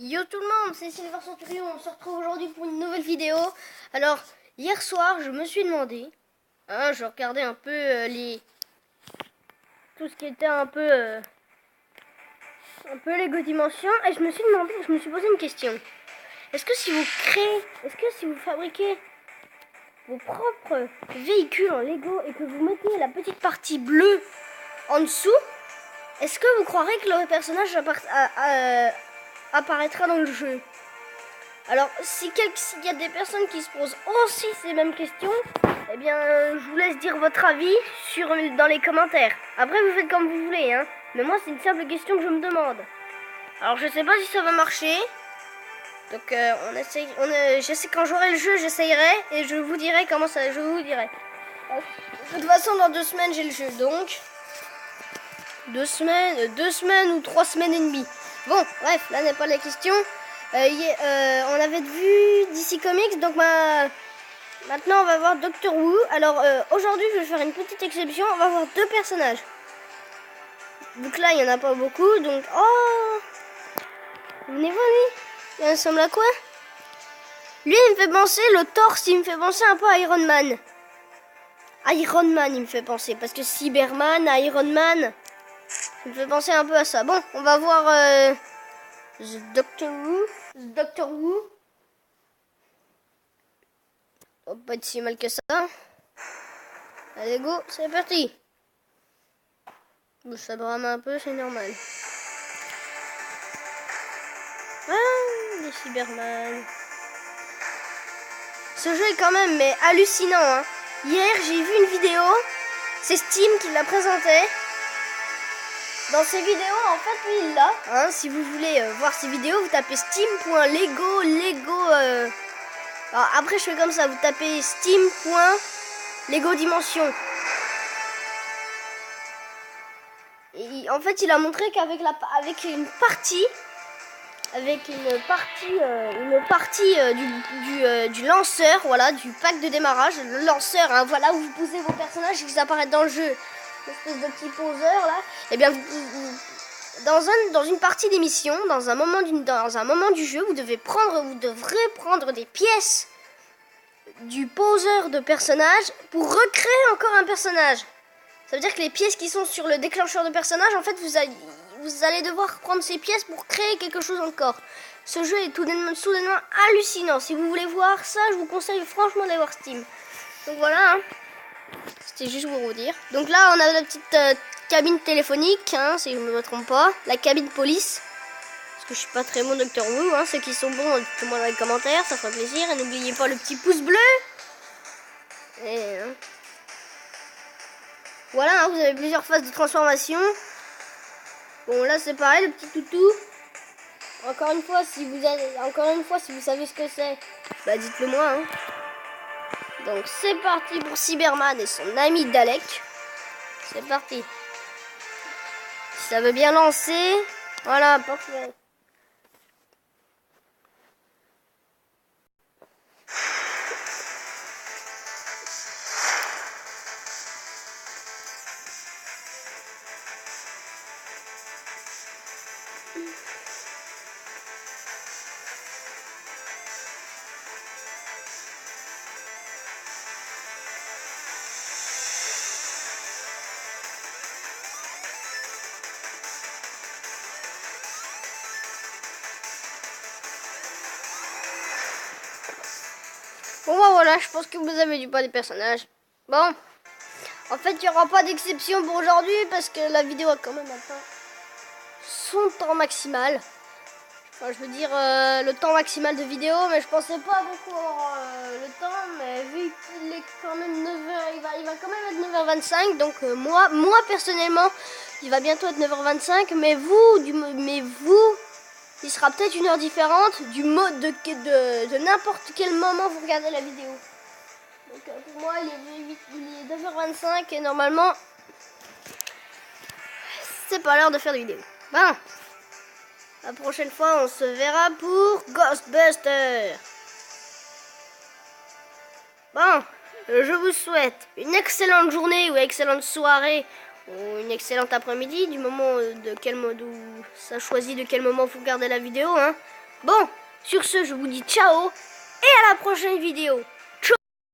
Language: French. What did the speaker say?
Yo tout le monde, c'est Silver Centurion, on se retrouve aujourd'hui pour une nouvelle vidéo. Alors, hier soir, je me suis demandé, je regardais un peu tout ce qui était un peu Lego Dimension, et je me suis posé une question. Est-ce que si vous fabriquez vos propres véhicules en Lego et que vous mettez la petite partie bleue en dessous, est-ce que vous croirez que le personnage apparaîtra dans le jeu? Alors, s'il y a des personnes qui se posent aussi ces mêmes questions, eh bien, je vous laisse dire votre avis dans les commentaires. Après, vous faites comme vous voulez, hein. Mais moi, c'est une simple question que je me demande. Alors, je sais pas si ça va marcher. Donc, je sais quand j'aurai le jeu, j'essayerai et je vous dirai comment ça. Je vous dirai. De toute façon, dans 2 semaines, j'ai le jeu, donc 2 semaines ou 3 semaines et demie. Bon, bref, là n'est pas la question. On avait vu DC Comics, donc maintenant on va voir Doctor Who. Alors aujourd'hui je vais faire une petite exception, on va voir 2 personnages. Donc là il n'y en a pas beaucoup, donc venez-vous lui, il ressemble à quoi? Lui il me fait penser, le torse il me fait penser un peu à Iron Man. Iron Man il me fait penser, parce que Cyberman, Iron Man, il me fait penser un peu à ça. Bon, on va voir Doctor Who. On va pas être si mal que ça. Allez go, c'est parti. Ça drame un peu, c'est normal. Les Cyberman. Ce jeu est quand même hallucinant, hein. Hier j'ai vu une vidéo, c'est Steam qui l'a présenté. Dans ces vidéos, en fait, lui, il l'a. Hein, si vous voulez voir ces vidéos, vous tapez steam.lego. Alors, après, je fais comme ça. Vous tapez steam.lego dimension. Et en fait, il a montré qu'avec une partie du lanceur, voilà, du pack de démarrage, le lanceur, hein, voilà, où vous posez vos personnages et qu'ils apparaissent dans le jeu. L'espèce de petit poseur là, et bien dans une partie d'émission, dans un moment du jeu, vous devrez prendre des pièces du poseur de personnage pour recréer encore un personnage. Ça veut dire que les pièces qui sont sur le déclencheur de personnage, en fait, vous allez devoir prendre ces pièces pour créer quelque chose encore. Ce jeu est soudainement hallucinant. Si vous voulez voir ça, je vous conseille franchement d'aller voir Steam. Donc voilà, hein. C'était juste pour vous dire. Donc là, on a la petite cabine téléphonique, hein, si je ne me trompe pas. La cabine police. Parce que je suis pas très bon Doctor Who. Hein. Ceux qui sont bons, dites-moi dans les commentaires, ça ferait plaisir. Et n'oubliez pas le petit pouce bleu. Et, voilà, hein, vous avez plusieurs phases de transformation. Bon, là c'est pareil, le petit toutou. Encore une fois, si vous savez ce que c'est, bah dites-le moi. Hein. Donc c'est parti pour Cyberman et son ami Dalek. C'est parti. Si ça veut bien lancer. Voilà, parfait. Bon bah voilà, je pense que vous avez du pas des personnages. Bon, en fait il n'y aura pas d'exception pour aujourd'hui parce que la vidéo a quand même atteint son temps maximal. Enfin, je veux dire le temps maximal de vidéo, mais je pensais pas beaucoup avoir le temps, mais vu qu'il est quand même 9h, il va quand même être 9h25, donc moi personnellement, il va bientôt être 9h25, mais vous, il sera peut-être une heure différente du mode de n'importe quel moment vous regardez la vidéo. Donc pour moi, il est 9h25 et normalement, c'est pas l'heure de faire de vidéo. Bon, la prochaine fois, on se verra pour Ghostbusters. Bon, je vous souhaite une excellente journée ou excellente soirée ou une excellente après-midi du moment ça choisit de quel moment vous regardez la vidéo, hein. Bon, sur ce, je vous dis ciao et à la prochaine vidéo.